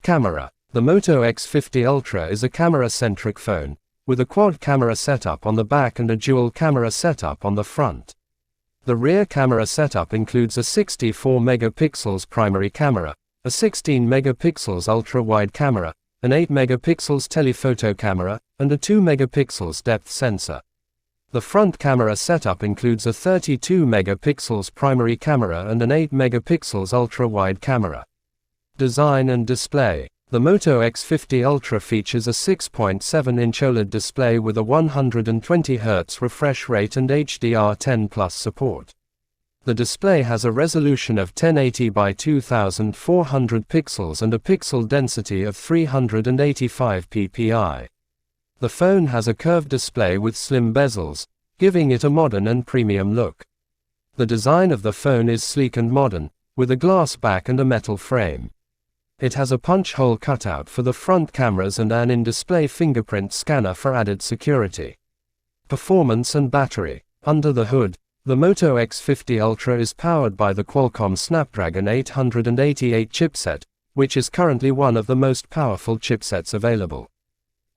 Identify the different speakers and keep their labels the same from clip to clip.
Speaker 1: Camera. The Moto X50 Ultra is a camera-centric phone, with a quad-camera setup on the back and a dual-camera setup on the front. The rear camera setup includes a 64 megapixels primary camera, a 16 megapixels ultra-wide camera, an 8 megapixels telephoto camera, and a 2 megapixels depth sensor. The front camera setup includes a 32 megapixels primary camera and an 8 megapixels ultra-wide camera. Design and display. The Moto X50 Ultra features a 6.7-inch OLED display with a 120 Hz refresh rate and HDR10+ support. The display has a resolution of 1080 by 2400 pixels and a pixel density of 385 ppi. The phone has a curved display with slim bezels, giving it a modern and premium look. The design of the phone is sleek and modern, with a glass back and a metal frame. It has a punch hole cutout for the front cameras and an in-display fingerprint scanner for added security. Performance and battery. Under the hood, the Moto X50 Ultra is powered by the Qualcomm Snapdragon 888 chipset, which is currently one of the most powerful chipsets available.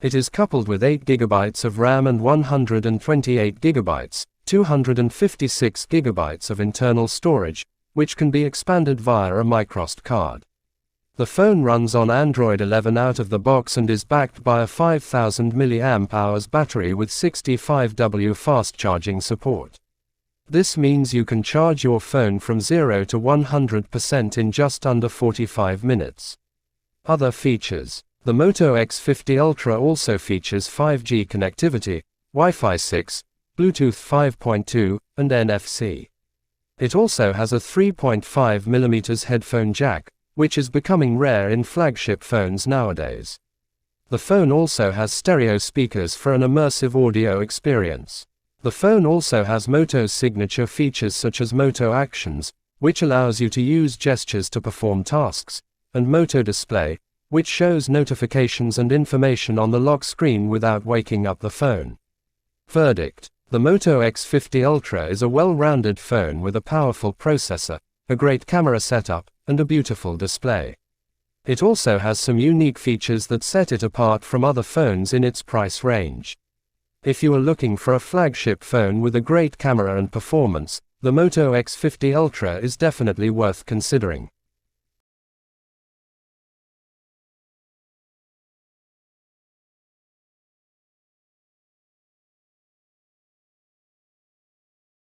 Speaker 1: It is coupled with 8 GB of RAM and 128 GB, 256 GB of internal storage, which can be expanded via a microSD card. The phone runs on Android 11 out of the box and is backed by a 5000 mAh battery with 65W fast charging support. This means you can charge your phone from 0 to 100% in just under 45 minutes. Other features. The Moto X50 Ultra also features 5G connectivity, Wi-Fi 6, Bluetooth 5.2, and NFC. It also has a 3.5mm headphone jack, which is becoming rare in flagship phones nowadays. The phone also has stereo speakers for an immersive audio experience. The phone also has Moto's signature features such as Moto Actions, which allows you to use gestures to perform tasks, and Moto Display, which shows notifications and information on the lock screen without waking up the phone. Verdict. The Moto X50 Ultra is a well-rounded phone with a powerful processor, a great camera setup, and a beautiful display. It also has some unique features that set it apart from other phones in its price range. If you are looking for a flagship phone with a great camera and performance, the Moto X50 Ultra is definitely worth considering.